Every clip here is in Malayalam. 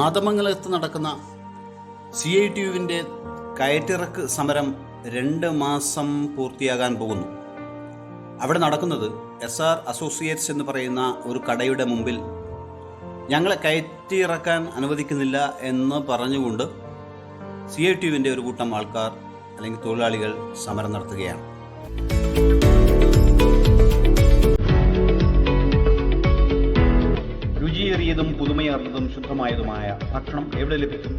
മാതമംഗലത്ത് നടക്കുന്ന CITUവിൻ്റെ കയറ്റിറക്ക് സമരം 2 മാസം പൂർത്തിയാകാൻ പോകുന്നു. അവിടെ നടക്കുന്നത് SR അസോസിയേറ്റ്സ് എന്ന് പറയുന്ന ഒരു കടയുടെ മുമ്പിൽ ഞങ്ങളെ കയറ്റിയിറക്കാൻ അനുവദിക്കുന്നില്ല എന്ന് പറഞ്ഞുകൊണ്ട് CITUവിൻ്റെ ഒരു കൂട്ടം ആൾക്കാർ അല്ലെങ്കിൽ തൊഴിലാളികൾ സമരം നടത്തുകയാണ്. രുചിയേറിയതും പുതുമയാർന്നതും ശുദ്ധമായതുമായ ഭക്ഷണം എവിടെ ലഭിക്കും?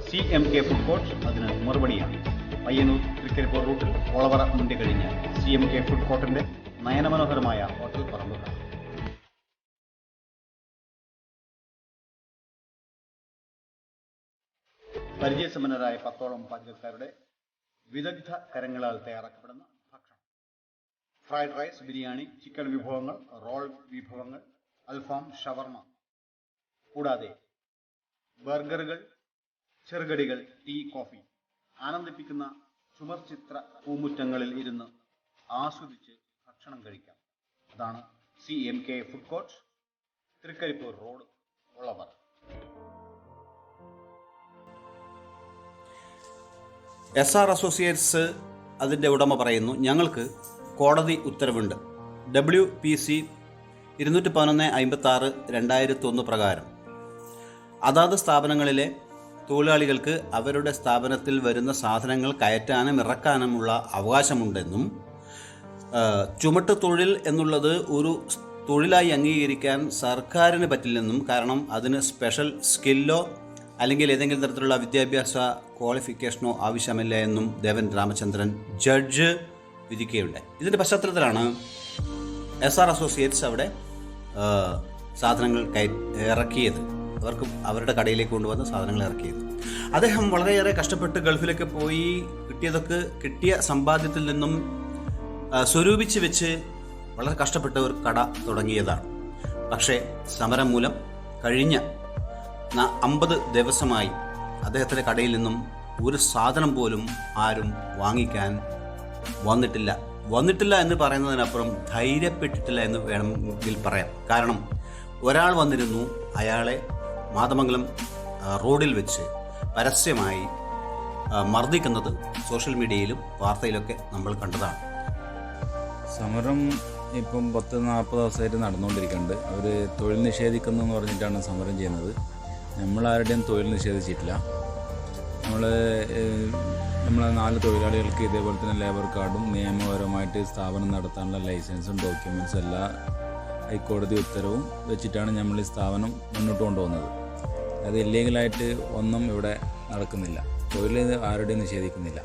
CMK ഫുഡ് കോർട്ട് അതിന് മറുപടിയാണ്. പയ്യന്നൂർ തൃക്കരിപ്പൂർ റൂട്ടിൽ ഒളവറ മുണ്ടി കഴിഞ്ഞ് CMK ഫുഡ് കോർട്ടിന്റെ നയനമനോഹരമായ ഹോട്ടൽ പറമ്പ്. പരിചയസമ്പന്നരായ 10ഓളം പാചകക്കാരുടെ വിദഗ്ധ കരങ്ങളാൽ തയ്യാറാക്കപ്പെടുന്ന ഭക്ഷണം. ഫ്രൈഡ് റൈസ്, ബിരിയാണി, ചിക്കൻ വിഭവങ്ങൾ, റോൾ വിഭവങ്ങൾ, അൽഫാം, ഷവർമ, കൂടാതെ ബർഗറുകൾ, ചെറുകടികൾ, ടീ, കോഫി. ആനന്ദിപ്പിക്കുന്ന ചുമർ ചിത്ര പൂമുറ്റങ്ങളിൽ ഇരുന്ന് ആസ്വദിച്ച് ഭക്ഷണം കഴിക്കാം. അതാണ് CMK food court, Trikaripur road, Olavara. SR associates അതിൻ്റെ ഉടമ പറയുന്നു, ഞങ്ങൾക്ക് കോടതി ഉത്തരവുണ്ട്. WPC 211/56/2001 പ്രകാരം അതാത് സ്ഥാപനങ്ങളിലെ തൊഴിലാളികൾക്ക് അവരുടെ സ്ഥാപനത്തിൽ വരുന്ന സാധനങ്ങൾ കയറ്റാനും ഇറക്കാനുമുള്ള അവകാശമുണ്ടെന്നും ചുമട്ട് തൊഴിൽ എന്നുള്ളത് ഒരു തൊഴിലായി അംഗീകരിക്കാൻ സർക്കാരിന് പറ്റില്ലെന്നും, കാരണം അതിന് സ്പെഷ്യൽ സ്കില്ലോ അല്ലെങ്കിൽ ഏതെങ്കിലും തരത്തിലുള്ള വിദ്യാഭ്യാസ ക്വാളിഫിക്കേഷനോ ആവശ്യമില്ല എന്നും ദേവൻ രാമചന്ദ്രൻ ജഡ്ജ് വിധിക്കുകയുണ്ടായി. ഇതിൻ്റെ പശ്ചാത്തലത്തിലാണ് SR അസോസിയേറ്റ്സ് അവിടെ സാധനങ്ങൾ ഇറക്കിയത്, അവരുടെ കടയിലേക്ക് കൊണ്ടുവന്ന സാധനങ്ങൾ ഇറക്കിയത്. അദ്ദേഹം വളരെയേറെ കഷ്ടപ്പെട്ട് ഗൾഫിലേക്ക് പോയി കിട്ടിയ സമ്പാദ്യത്തിൽ നിന്നും സ്വരൂപിച്ച് വെച്ച് വളരെ കഷ്ടപ്പെട്ട് ഒരു കട തുടങ്ങിയതാണ്. പക്ഷേ സമരം മൂലം കഴിഞ്ഞ 50 ദിവസമായി അദ്ദേഹത്തിൻ്റെ കടയിൽ നിന്നും ഒരു സാധനം പോലും ആരും വാങ്ങിക്കാൻ വന്നിട്ടില്ല എന്ന് പറയുന്നതിനപ്പുറം ധൈര്യപ്പെട്ടിട്ടില്ല എന്ന് വേണമെങ്കിൽ പറയാം. കാരണം ഒരാൾ വന്നിരുന്നു, അയാളെ മാതമംഗലം റോഡിൽ വെച്ച് പരസ്യമായി മർദ്ദിക്കുന്നത് സോഷ്യൽ മീഡിയയിലും വാർത്തയിലൊക്കെ നമ്മൾ കണ്ടതാണ്. സമരം ഇപ്പം 10-40 ദിവസമായിട്ട് നടന്നുകൊണ്ടിരിക്കുന്നുണ്ട്. അവർ തൊഴിൽ നിഷേധിക്കുന്നു എന്ന് പറഞ്ഞിട്ടാണ് സമരം ചെയ്യുന്നത്. നമ്മളാരുടെയും തൊഴിൽ നിഷേധിച്ചിട്ടില്ല. നമ്മളെ 4 തൊഴിലാളികൾക്ക് ഇതേപോലെ തന്നെ ലേബർ കാർഡും നിയമപരമായിട്ട് സ്ഥാപനം നടത്താനുള്ള ലൈസൻസും ഡോക്യുമെൻറ്റ്സും എല്ലാം ഹൈക്കോടതി ഉത്തരവും വെച്ചിട്ടാണ് നമ്മൾ ഈ സ്ഥാപനം മുന്നോട്ട് കൊണ്ടുപോകുന്നത്. അത് ഇല്ലീഗലായിട്ട് ഒന്നും ഇവിടെ നടക്കുന്നില്ല. തൊഴിൽ ആരുടെയും നിഷേധിക്കുന്നില്ല.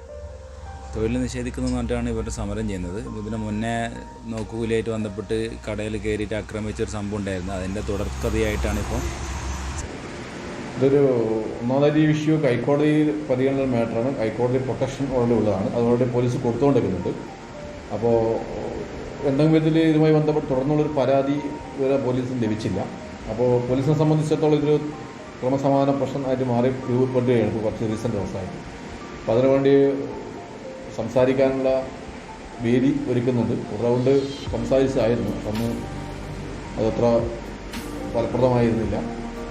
തൊഴിൽ നിഷേധിക്കുന്നു പറഞ്ഞിട്ടാണ് ഇവരുടെ സമരം ചെയ്യുന്നത്. ഇതിന് മുന്നേ നോക്കുകൂലിയായിട്ട് ബന്ധപ്പെട്ട് കടയിൽ കയറിയിട്ട് ആക്രമിച്ചൊരു സംഭവം ഉണ്ടായിരുന്നു. അതിൻ്റെ തുടർക്കഥയായിട്ടാണ് ഇപ്പോൾ ഇതൊരു ഒന്നാമതായിട്ട് ഈ ഇഷ്യൂ ഹൈക്കോടതി പരിഗണന മാറ്ററാണ്. ഹൈക്കോടതി പ്രൊട്ടക്ഷൻ ഓർഡർ ഉള്ളതാണ്. അതുകൊണ്ട് പോലീസ് കൊടുത്തുകൊണ്ടിരിക്കുന്നുണ്ട്. അപ്പോൾ എന്തെങ്കിലും വിധത്തിൽ ഇതുമായി ബന്ധപ്പെട്ട് തുടർന്നുള്ളൊരു പരാതി ഇതുവരെ പോലീസിന് ലഭിച്ചില്ല. അപ്പോൾ പോലീസിനെ സംബന്ധിച്ചിടത്തോളം ഇതൊരു ക്രമസമാധാന പ്രശ്നമായിട്ട് രൂപപ്പെടുകയാണ് ഇപ്പോൾ കുറച്ച് റീസെൻ്റ് ദിവസമായിട്ട്. അപ്പോൾ അതിനുവേണ്ടി സംസാരിക്കാനുള്ള വേദി ഒരുക്കുന്നുണ്ട്. ഒരു റൗണ്ട് സംസാരിച്ചായിരുന്നു, അന്ന് അതത്ര ഫലപ്രദമായിരുന്നില്ല.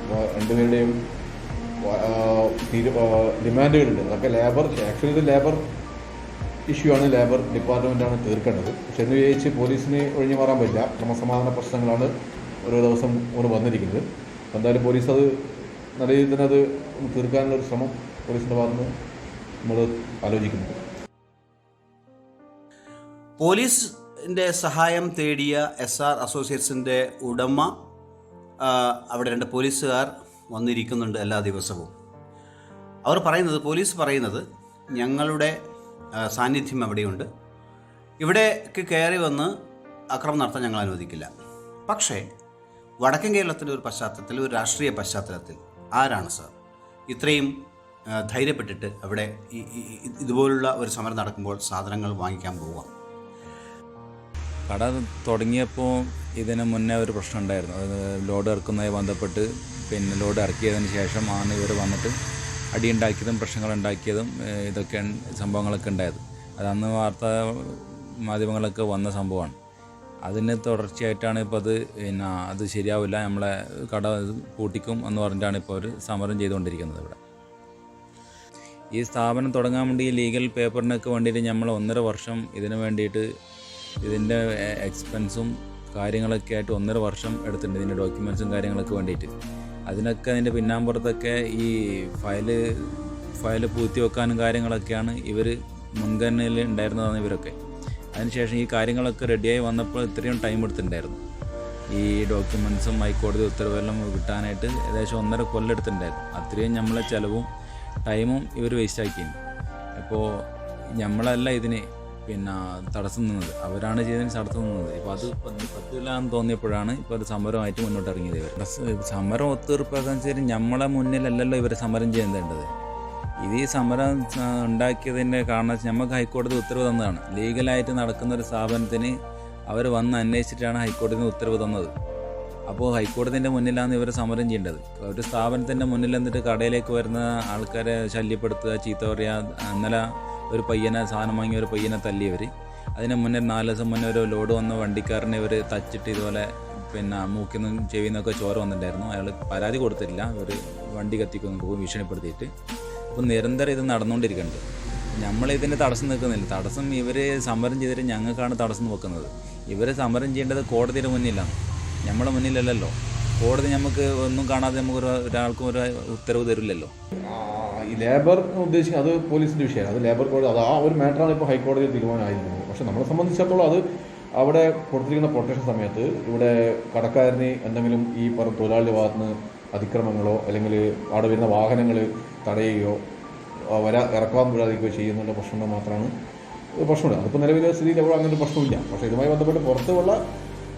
അപ്പോൾ രണ്ടുപേരുടെയും ഡിമാൻഡുകളുണ്ട്. അതൊക്കെ ആക്ച്വലി ഇത് ലേബർ ഇഷ്യൂ ആണ്, ലേബർ ഡിപ്പാർട്ട്മെൻറ്റാണ് തീർക്കേണ്ടത്. പക്ഷെ എന്ന് വിചാരിച്ച് പോലീസിന് ഒഴിഞ്ഞു മാറാൻ പറ്റില്ല. ക്രമസമാധാന പ്രശ്നങ്ങളാണ് ഓരോ ദിവസം വന്നിരിക്കുന്നത്. എന്തായാലും പോലീസ് അത് നല്ല രീതിയിൽ തന്നെ അത് തീർക്കാനുള്ളൊരു ശ്രമം പോലീസിൻ്റെ ഭാഗത്ത് നമ്മൾ ആലോചിക്കുന്നുണ്ട്. പോലീസിൻ്റെ സഹായം തേടിയ SR അസോസിയേറ്റ്സിൻ്റെ ഉടമ അവിടെ 2 പോലീസുകാർ വന്നിരിക്കുന്നുണ്ട് എല്ലാ ദിവസവും. പോലീസ് പറയുന്നത് ഞങ്ങളുടെ സാന്നിധ്യം അവിടെയുണ്ട്, ഇവിടേക്ക് കയറി വന്ന് ആക്രമണം നടത്താൻ ഞങ്ങൾ അനുവദിക്കില്ല. പക്ഷേ വടക്കൻ കേരളത്തിൻ്റെ ഒരു പശ്ചാത്തലത്തിൽ, ഒരു രാഷ്ട്രീയ പശ്ചാത്തലത്തിൽ ആരാണ് സാർ ഇത്രയും ധൈര്യപ്പെട്ടിട്ട് അവിടെ ഇതുപോലുള്ള ഒരു സമരം നടക്കുമ്പോൾ സാധനങ്ങൾ വാങ്ങിക്കാൻ പോവുക? കട തുടങ്ങിയപ്പോൾ ഇതിന് മുന്നേ ഒരു പ്രശ്നം ഉണ്ടായിരുന്നു. അത് ലോഡ് ഇറക്കുന്നതുമായി ബന്ധപ്പെട്ട് ലോഡ് ഇറക്കിയതിന് ശേഷം ആണ് ഇവർ വന്നിട്ട് അടിയുണ്ടാക്കിയതും പ്രശ്നങ്ങളുണ്ടാക്കിയതും ഇതൊക്കെ സംഭവങ്ങളൊക്കെ ഉണ്ടായത്. അത് അന്ന് വാർത്താ മാധ്യമങ്ങളൊക്കെ വന്ന സംഭവമാണ്. അതിന് തുടർച്ചയായിട്ടാണ് ഇപ്പോൾ അത് അത് ശരിയാവില്ല, നമ്മളെ കട പൂട്ടിക്കും എന്ന് പറഞ്ഞിട്ടാണ് ഇപ്പോൾ അവർ സമരം ചെയ്തുകൊണ്ടിരിക്കുന്നത് ഇവിടെ. ഈ സ്ഥാപനം തുടങ്ങാൻ വേണ്ടി ഈ ലീഗൽ പേപ്പറിനൊക്കെ വേണ്ടിയിട്ട് നമ്മൾ 1.5 വർഷം ഇതിന് വേണ്ടിയിട്ട് ഇതിൻ്റെ എക്സ്പെൻസും കാര്യങ്ങളൊക്കെ ആയിട്ട് 1.5 വർഷം എടുത്തിട്ടുണ്ട്, ഇതിൻ്റെ ഡോക്യുമെൻറ്റ്സും കാര്യങ്ങളൊക്കെ വേണ്ടിയിട്ട്. അതിൻ്റെ പിന്നാമ്പുറത്തൊക്കെ ഈ ഫയല് പൂഴ്ത്തി വെക്കാനും കാര്യങ്ങളൊക്കെയാണ് ഇവർ മുൻഗണനയിൽ ഉണ്ടായിരുന്നതാണ് ഇവരൊക്കെ. അതിനുശേഷം ഈ കാര്യങ്ങളൊക്കെ റെഡിയായി വന്നപ്പോൾ ഇത്രയും ടൈം എടുത്തിട്ടുണ്ടായിരുന്നു. ഈ ഡോക്യുമെൻറ്റ്സും ഹൈക്കോടതി ഉത്തരവെല്ലാം കിട്ടാനായിട്ട് ഏകദേശം 1.5 കൊല്ലം എടുത്തിട്ടുണ്ടായിരുന്നു. അത്രയും നമ്മളെ ചിലവും ടൈമും ഇവർ വേസ്റ്റാക്കിയിരുന്നു. അപ്പോൾ നമ്മളല്ല ഇതിന് തടസ്സം നിന്നത്, അവരാണ് ചെയ്തതിന് തടസ്സം നിന്നത്. ഇപ്പോൾ അത് പറ്റില്ലാന്ന് തോന്നിയപ്പോഴാണ് ഇപ്പോൾ ഒരു സമരമായിട്ട് മുന്നോട്ട് ഇറങ്ങിയത് ഇവർ. സമരം ഒത്തുതീർപ്പാക്കാൻ വെച്ചാൽ നമ്മളെ മുന്നിലല്ലല്ലോ ഇവർ സമരം ചെയ്യേണ്ടത്. ഇത് ഈ സമരം ഉണ്ടാക്കിയതിൻ്റെ കാരണം നമുക്ക് ഹൈക്കോടതി ഉത്തരവ് തന്നതാണ്. ലീഗലായിട്ട് നടക്കുന്ന ഒരു സ്ഥാപനത്തിന് അവർ വന്ന് അന്വേഷിച്ചിട്ടാണ് ഹൈക്കോടതി ഉത്തരവ് തന്നത്. അപ്പോൾ ഹൈക്കോടതിൻ്റെ മുന്നിലാണ് ഇവർ സമരം ചെയ്യേണ്ടത്. ഒരു സ്ഥാപനത്തിൻ്റെ മുന്നിൽ എന്നിട്ട് കടയിലേക്ക് വരുന്ന ആൾക്കാരെ ശല്യപ്പെടുത്തുക, ചീത്ത പറയുക. ഇന്നലെ ഒരു പയ്യനെ സാധനം വാങ്ങിയ ഒരു പയ്യനെ തല്ലിയവർ. അതിന് മുന്നേ 4 ദിവസം മുന്നേ ഒരു ലോഡ് വന്ന വണ്ടിക്കാരനെ ഇവർ തച്ചിട്ട് ഇതുപോലെ മൂക്കിൽ നിന്നും ചെവിയിൽ നിന്നൊക്കെ ചോര വന്നിട്ടുണ്ടായിരുന്നു. അയാൾ പരാതി കൊടുത്തിട്ടില്ല, ഇവർ വണ്ടി കത്തിക്കുന്നൊക്കെ ഭീഷണിപ്പെടുത്തിയിട്ട്. അപ്പോൾ നിരന്തരം ഇത് നടന്നുകൊണ്ടിരിക്കുന്നുണ്ട്. നമ്മളിതിൻ്റെ തടസ്സം നിൽക്കുന്നില്ല. തടസ്സം ഇവർ സമരം ചെയ്തിട്ട് ഞങ്ങൾക്കാണ് തടസ്സം വെക്കുന്നത്. ഇവർ സമരം ചെയ്യേണ്ടത് കോടതിയുടെ മുന്നിലാണ്, നമ്മളെ മുന്നിലല്ലല്ലോ. കോടതി നമുക്ക് ഒന്നും കാണാതെ നമുക്ക് ഒരാൾക്കും ഒരു ഉത്തരവ് തരില്ലല്ലോ. ഈ ലേബർ ഉദ്ദേശിക്കുന്നത് അത് പോലീസിൻ്റെ വിഷയമാണ്. അത് ലേബർ കോടതി, അത് ആ ഒരു മാറ്ററാണ് ഇപ്പോൾ ഹൈക്കോടതി തീരുമാനമായിരിക്കുന്നത്. പക്ഷേ നമ്മളെ സംബന്ധിച്ചിടത്തോളം അത് അവിടെ കൊടുത്തിരിക്കുന്ന പ്രൊട്ടക്ഷൻ സമയത്ത് ഇവിടെ കടക്കാരന് എന്തെങ്കിലും ഈ തൊഴിലാളിയുടെ ഭാഗത്ത് നിന്ന് അതിക്രമങ്ങളോ അല്ലെങ്കിൽ അവിടെ വരുന്ന വാഹനങ്ങൾ തടയുകയോ ഇറക്കാൻ വിടാതിരിക്കുകയോ ചെയ്യുന്നുള്ള പ്രശ്നം മാത്രമാണ് പ്രശ്നമുണ്ട്. അതിപ്പോൾ നിലവിലെ സ്ഥിതിയിൽ എവിടെ അങ്ങനെ ഒരു പ്രശ്നമില്ല. പക്ഷേ ഇതുമായി ബന്ധപ്പെട്ട് പുറത്തുള്ള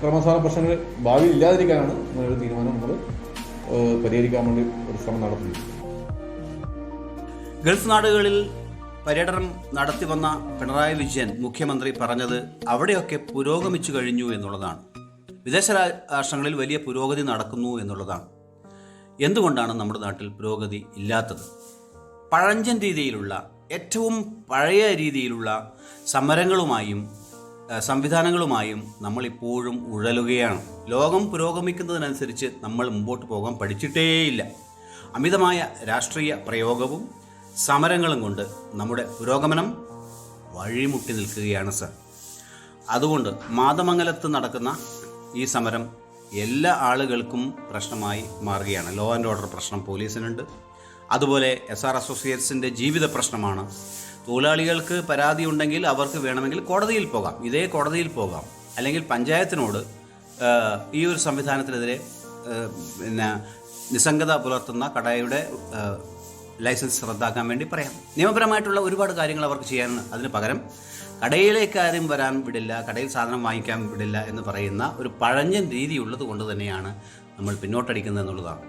ക്രമസമാധാന പ്രശ്നങ്ങൾ ഭാവിയിൽ ഇല്ലാതിരിക്കാനാണ് ഒരു തീരുമാനം നമ്മൾ പരിഹരിക്കാൻ വേണ്ടി ഒരു ശ്രമം നടത്തുന്നത്. ഗൾഫ് നാടുകളിൽ പര്യടനം നടത്തി വന്ന പിണറായി വിജയൻ മുഖ്യമന്ത്രി പറഞ്ഞത് അവിടെയൊക്കെ പുരോഗമിച്ചു കഴിഞ്ഞു എന്നുള്ളതാണ്. വിദേശ രാഷ്ട്രങ്ങളിൽ വലിയ പുരോഗതി നടക്കുന്നു എന്നുള്ളതാണ്. എന്തുകൊണ്ടാണ് നമ്മുടെ നാട്ടിൽ പുരോഗതി ഇല്ലാത്തത്? പഴഞ്ചൻ രീതിയിലുള്ള, ഏറ്റവും പഴയ രീതിയിലുള്ള സമരങ്ങളുമായും സംവിധാനങ്ങളുമായും നമ്മളിപ്പോഴും ഉഴലുകയാണ്. ലോകം പുരോഗമിക്കുന്നതിനനുസരിച്ച് നമ്മൾ മുമ്പോട്ട് പോകാൻ പഠിച്ചിട്ടേയില്ല. അമിതമായ രാഷ്ട്രീയ പ്രയോഗവും സമരങ്ങളും കൊണ്ട് നമ്മുടെ പുരോഗമനം വഴിമുട്ടി നിൽക്കുകയാണ് സർ. അതുകൊണ്ട് മാതമംഗലത്ത് നടക്കുന്ന ഈ സമരം എല്ലാ ആളുകൾക്കും പ്രശ്നമായി മാറുകയാണ്. ലോ ആൻഡ് ഓർഡർ പ്രശ്നം പോലീസിനുണ്ട്. അതുപോലെ SR അസോസിയേറ്റ്സിൻ്റെ ജീവിത പ്രശ്നമാണ്. തൊഴിലാളികൾക്ക് പരാതി ഉണ്ടെങ്കിൽ അവർക്ക് വേണമെങ്കിൽ കോടതിയിൽ പോകാം, ഇതേ കോടതിയിൽ പോകാം. അല്ലെങ്കിൽ പഞ്ചായത്തിനോട് ഈ ഒരു സംവിധാനത്തിനെതിരെ നിസ്സംഗത പുലർത്തുന്ന കടയുടെ ലൈസൻസ് റദ്ദാക്കാൻ വേണ്ടി പറയാം. നിയമപരമായിട്ടുള്ള ഒരുപാട് കാര്യങ്ങൾ അവർക്ക് ചെയ്യാൻ. അതിന് പകരം കടയിലേക്ക് ആരും വരാൻ വിടില്ല, കടയിൽ സാധനം വാങ്ങിക്കാൻ വിടില്ല എന്ന് പറയുന്ന ഒരു പഴഞ്ഞൻ രീതി ഉള്ളത് കൊണ്ട് തന്നെയാണ് നമ്മൾ പിന്നോട്ടടിക്കുന്നത് എന്നുള്ളതാണ്.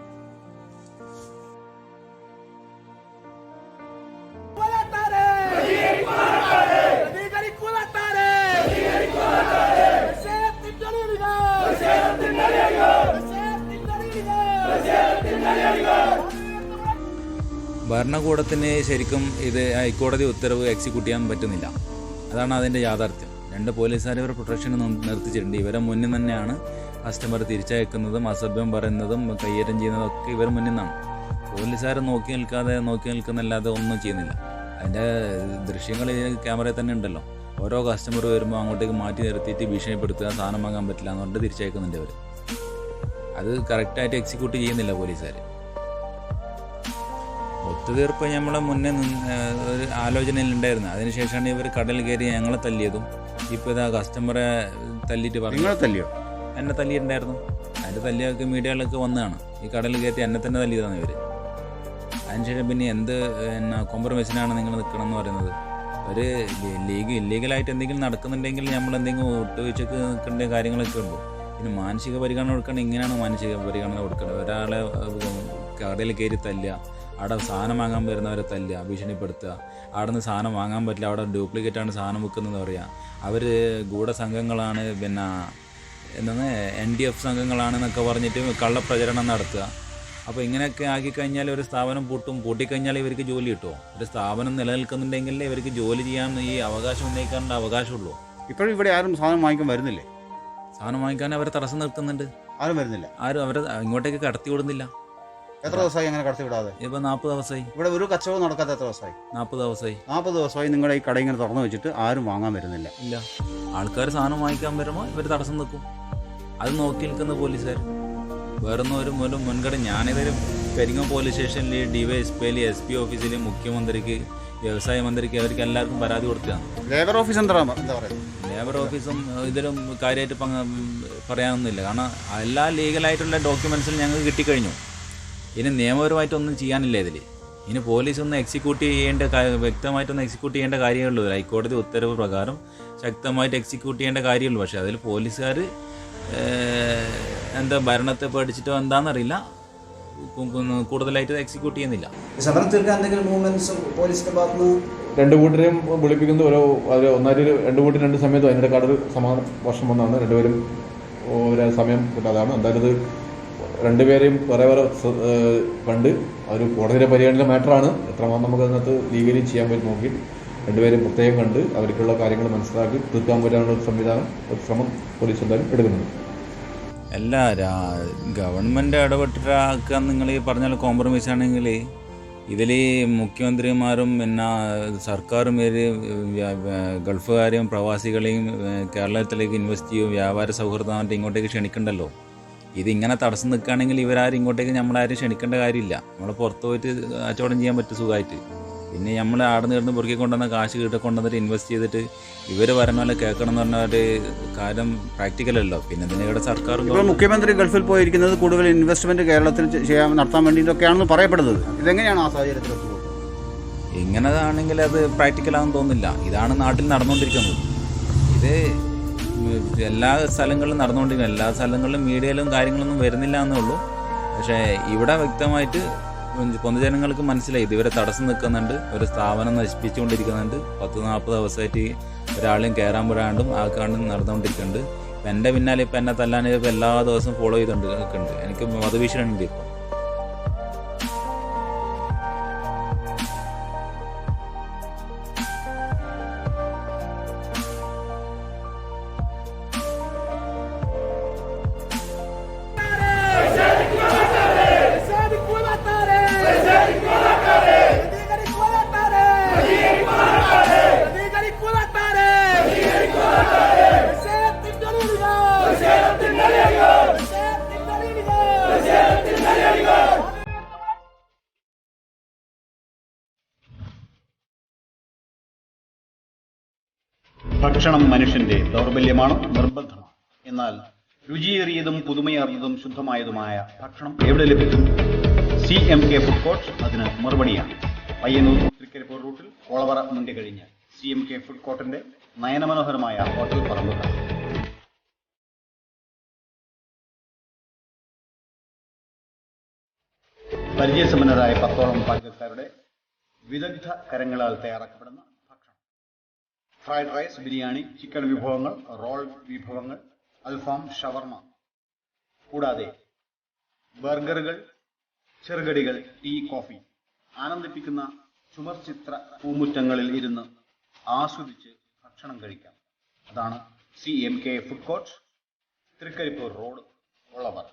ഭരണകൂടത്തിന് ശരിക്കും ഇത് ഹൈക്കോടതി ഉത്തരവ് എക്സിക്യൂട്ട് ചെയ്യാൻ പറ്റുന്നില്ല. അതാണ് അതിൻ്റെ യാഥാർത്ഥ്യം. 2 പോലീസുകാർ ഇവർ പ്രൊട്ടക്ഷന് നിർത്തിച്ചിട്ടുണ്ട്. ഇവരെ മുന്നിൽ തന്നെയാണ് കസ്റ്റമർ തിരിച്ചയക്കുന്നതും അസഭ്യം പറയുന്നതും കയ്യേറ്റം ചെയ്യുന്നതൊക്കെ ഇവർ മുന്നിൽ നിന്നാണ്. പോലീസുകാർ നോക്കി നിൽക്കുന്നല്ലാതെ ഒന്നും ചെയ്യുന്നില്ല. അതിൻ്റെ ദൃശ്യങ്ങൾ ക്യാമറയിൽ തന്നെ ഉണ്ടല്ലോ. ഓരോ കസ്റ്റമർ വരുമ്പോൾ അങ്ങോട്ടേക്ക് മാറ്റി നിർത്തിയിട്ട് ഭീഷണിപ്പെടുത്തുക, സാധനം വാങ്ങാൻ പറ്റില്ല എന്ന് പറഞ്ഞിട്ട് തിരിച്ചയക്കുന്നുണ്ട് ഇവർ. അത് കറക്റ്റായിട്ട് എക്സിക്യൂട്ട് ചെയ്യുന്നില്ല പോലീസുകാർ. ഒത്തുതീർപ്പ് നമ്മളെ മുന്നേ ഒരു ആലോചനയിലുണ്ടായിരുന്നു. അതിനുശേഷമാണ് ഇവർ കടൽ കയറി ഞങ്ങളെ തല്ലിയതും. ഇപ്പോൾ ഇതാ കസ്റ്റമറെ തല്ലിയിട്ട് പറഞ്ഞു. തല്ലിയോ? എന്നെ തല്ലിയിട്ടുണ്ടായിരുന്നു. അതിൻ്റെ തല്ലിയൊക്കെ മീഡിയകളിലൊക്കെ വന്നതാണ്. ഈ കടൽ കയറ്റി എന്നെ തന്നെ തല്ലിയതാണ് ഇവർ. അതിനുശേഷം പിന്നെ എന്ത് കോംപ്രമൈസിനാണ് നിങ്ങൾ നിൽക്കണം എന്ന് പറയുന്നത്? ഒരു ഇല്ലീഗലായിട്ട് എന്തെങ്കിലും നടക്കുന്നുണ്ടെങ്കിൽ നമ്മൾ എന്തെങ്കിലും ഒട്ടുവീഴ്ചക്ക് നിൽക്കേണ്ട കാര്യങ്ങളൊക്കെ ഉണ്ടോ? പിന്നെ മാനസിക പരിഗണന കൊടുക്കണം. ഇങ്ങനെയാണ് മാനസിക പരിഗണന കൊടുക്കേണ്ടത്. ഒരാളെ കടയിൽ കയറി തല്ലുക, അവിടെ സാധനം വാങ്ങാൻ വരുന്നവരെ തല്ലുക, ഭീഷണിപ്പെടുത്തുക, അവിടെ നിന്ന് സാധനം വാങ്ങാൻ പറ്റില്ല, അവിടെ ഡ്യൂപ്ലിക്കേറ്റാണ് സാധനം വിൽക്കുന്നതെന്ന് പറയുക. അവർ ഗൂഢസംഘങ്ങളാണ്, പിന്നെ എന്താണ് NDF സംഘങ്ങളാണെന്നൊക്കെ പറഞ്ഞിട്ട് കള്ളപ്രചരണം നടത്തുക. അപ്പോൾ ഇങ്ങനെയൊക്കെ ആക്കിക്കഴിഞ്ഞാൽ ഒരു സ്ഥാപനം പൂട്ടിക്കഴിഞ്ഞാൽ ഇവർക്ക് ജോലി കിട്ടുമോ? ഒരു സ്ഥാപനം നിലനിൽക്കുന്നുണ്ടെങ്കിലേ ഇവർക്ക് ജോലി ചെയ്യാൻ ഈ അവകാശം ഉന്നയിക്കാനുള്ള അവകാശമുള്ളൂ. ഇപ്പോഴും ഇവിടെ ആരും സാധനം വാങ്ങിക്കാൻ വരുന്നില്ലേ? സാധനം വാങ്ങിക്കാൻ അവരെ തടസ്സം നിർത്തുന്നുണ്ട്. ആരും വരുന്നില്ല. ആരും അവരെ ഇങ്ങോട്ടേക്ക് കടത്തി വിടുന്നില്ല. എത്ര ദിവസമായി അങ്ങനെ കടത്തി വിടാതെ? ഇപ്പോൾ 40 ദിവസമായി. ഇവിടെ ഒരു കച്ചവടം നടക്കാത്ത എത്ര ദിവസമായി? 40 ദിവസമായി. 40 ദിവസമായി നിങ്ങളുടെ ഈ കട ഇങ്ങനെ തുറന്നു വെച്ചിട്ട് ആരും വാങ്ങാൻ വരുന്നില്ല. ഇല്ല, ആൾക്കാർ സാധനം വാങ്ങിക്കാൻ വരുമ്പോൾ ഇവർ തടസ്സം നിൽക്കും. അത് നോക്കി നിൽക്കുന്ന പോലീസുകാർ വേറൊന്നും ഒരു മുൻഗണന. ഞാനിതൊരു പെരിങ്ങം പോലീസ് സ്റ്റേഷനിൽ DYSP SP ഓഫീസിൽ മുഖ്യമന്ത്രിക്ക് വ്യവസായ മന്ത്രിക്ക് അവർക്ക് എല്ലാവർക്കും പരാതി കൊടുത്തതാണ്. ലേബർ ഓഫീസ് എന്താ പറയുന്നത്? ലേബർ ഓഫീസും ഇതിലും കാര്യമായിട്ട് പറയാനൊന്നുമില്ല. കാരണം എല്ലാ ലീഗലായിട്ടുള്ള ഡോക്യുമെൻറ്റ്സും ഞങ്ങൾക്ക് കിട്ടിക്കഴിഞ്ഞു. ഇനി നിയമപരമായിട്ടൊന്നും ചെയ്യാനില്ല ഇതിൽ. ഇനി പോലീസ് ഒന്ന് എക്സിക്യൂട്ട് ചെയ്യേണ്ട വ്യക്തമായിട്ടൊന്ന് എക്സിക്യൂട്ട് ചെയ്യേണ്ട കാര്യമുള്ളൂ. ഹൈക്കോടതി ഉത്തരവ് പ്രകാരം ശക്തമായിട്ട് എക്സിക്യൂട്ട് ചെയ്യേണ്ട കാര്യമുള്ളൂ. പക്ഷേ അതിൽ പോലീസുകാർ എന്താ ഭരണത്തെ പേടിച്ചിട്ടോ എന്താണെന്നറിയില്ല, കൂടുതലായിട്ട് എക്സിക്യൂട്ട് ചെയ്യുന്നില്ല. എന്തെങ്കിലും മൂവ്മെന്റ്സ് പോലീസിന്റെ ഭാഗത്ത് രണ്ട് കൂട്ടരെയും വിളിപ്പിക്കുന്നത് രണ്ട് കൂട്ടരും രണ്ട് സമയത്തും അതിൻ്റെ കടൽ സമാന വർഷം വന്നാണ് രണ്ടുപേരും ഒരു സമയം കിട്ടാതാണ്. എന്തായാലും ഇത് രണ്ടുപേരെയും വേറെ കണ്ട് ഒരു കോടതിയുടെ പരിഗണന മാറ്ററാണ്. എത്രമാത്രം നമുക്ക് അതിനകത്ത് ലീഗലി ചെയ്യാൻ പറ്റും നോക്കി രണ്ടുപേരും പ്രത്യേകം കണ്ട് അവർക്കുള്ള കാര്യങ്ങൾ മനസ്സിലാക്കി തീർക്കാൻ പറ്റാനുള്ള ഒരു ശ്രമം പോലീസ് എന്തായാലും എടുക്കുന്നുണ്ട്. അല്ല, ഗവൺമെൻറ് ഇടപെട്ടിട്ടാക്കാൻ നിങ്ങൾ ഈ പറഞ്ഞാൽ കോംപ്രമൈസ് ആണെങ്കിൽ ഇതിൽ മുഖ്യമന്ത്രിമാരും പിന്നെ സർക്കാരും ഗൾഫുകാരെയും പ്രവാസികളെയും കേരളത്തിലേക്ക് ഇൻവെസ്റ്റ് ചെയ്യും, വ്യാപാര സൗഹൃദമായിട്ട് ഇങ്ങോട്ടേക്ക് ക്ഷണിക്കണ്ടല്ലോ. ഇതിങ്ങനെ തടസ്സം നിൽക്കുകയാണെങ്കിൽ ഇവരാരും ഇങ്ങോട്ടേക്ക് നമ്മളാരും ക്ഷണിക്കേണ്ട കാര്യമില്ല. നമ്മൾ പുറത്ത് പോയിട്ട് കച്ചവടം ചെയ്യാൻ പറ്റും സുഖമായിട്ട്. പിന്നെ നമ്മൾ ആടുന്ന് കിടന്ന് പൊറുക്കി കൊണ്ടുവന്ന കാശ് കൊണ്ടുവന്നിട്ട് ഇൻവെസ്റ്റ് ചെയ്തിട്ട് ഇവർ പറഞ്ഞ പോലെ കേൾക്കണം എന്ന് പറഞ്ഞ ഒരു കാര്യം പ്രാക്ടിക്കലല്ലോ. പിന്നെ ഇതിനിടെ സർക്കാർ മുഖ്യമന്ത്രി ഗൾഫിൽ പോയിരിക്കുന്നത് കൂടുതൽ ഇൻവെസ്റ്റ്മെന്റ് കേരളത്തിൽ നടത്താൻ വേണ്ടിയിട്ടൊക്കെയാണെന്ന് പറയപ്പെടുന്നത്. ഇതെങ്ങനെയാണ് ആ സാഹചര്യത്തിൽ? ഇങ്ങനെതാണെങ്കിൽ അത് പ്രാക്ടിക്കലാണെന്ന് തോന്നുന്നില്ല. ഇതാണ് നാട്ടിൽ നടന്നുകൊണ്ടിരിക്കുന്നത്. ഇത് എല്ലാ സ്ഥലങ്ങളിലും നടന്നുകൊണ്ടിരിക്കുന്നത്. എല്ലാ സ്ഥലങ്ങളിലും മീഡിയയിലും കാര്യങ്ങളൊന്നും വരുന്നില്ല എന്നേ ഉള്ളൂ. പക്ഷേ ഇവിടെ വ്യക്തമായിട്ട് പൊതുജനങ്ങൾക്ക് മനസ്സിലായി ഇതുവരെ തടസ്സം നിൽക്കുന്നുണ്ട്, ഒരു സ്ഥാപനം നശിപ്പിച്ചുകൊണ്ടിരിക്കുന്നുണ്ട്. 10-40 ദിവസമായിട്ട് ഒരാളെയും കയറാൻ വിടാണ്ടും ആക്കാണ്ടും നടന്നുകൊണ്ടിരിക്കുന്നുണ്ട്. ഇപ്പം എൻ്റെ പിന്നാലെ ഇപ്പം എന്നെ തല്ലാൻ ഇപ്പം എല്ലാ ദിവസവും ഫോളോ ചെയ്തുകൊണ്ടിരിക്കുന്നുണ്ട്. എനിക്ക് വധഭീഷണി ഉണ്ട് ഇപ്പോൾ. ഭക്ഷണം മനുഷ്യന്റെ ദൗർബല്യമാണ്, നിർബന്ധമാണ്. എന്നാൽ രുചിയേറിയതും പുതുമയാർന്നതും ശുദ്ധമായതുമായ ഭക്ഷണം എവിടെ ലഭിക്കും? CMK ഫുഡ് കോർട്ട് അതിന് മറുപടിയാണ്. പയ്യന്നൂർ തൃക്കരിപ്പൂർ റൂട്ടിൽ ഒളവറ മുണ്ടി കഴിഞ്ഞ് CMK ഫുഡ് കോർട്ടിന്റെ നയനമനോഹരമായ ഹോട്ടൽ പറമ്പുകൾ. പരിചയസമ്പന്നരായ 10ഓളം പാചകക്കാരുടെ വിദഗ്ധ കരങ്ങളാൽ തയ്യാറാക്കപ്പെടുന്ന ഭക്ഷണം. ഫ്രൈഡ് റൈസ്, ബിരിയാണി, ചിക്കൻ വിഭവങ്ങൾ, റോൾ വിഭവങ്ങൾ, അൽഫാം, ഷവർമ, കൂടാതെ ബർഗറുകൾ, ചെറുകടികൾ, ടീ, കോഫി. ആനന്ദിപ്പിക്കുന്ന ചുമർ ചിത്ര പൂമുറ്റങ്ങളിൽ ഇരുന്ന് ആസ്വദിച്ച് ഭക്ഷണം കഴിക്കാം. അതാണ് CMK food court, Trikaripur road, Olavara.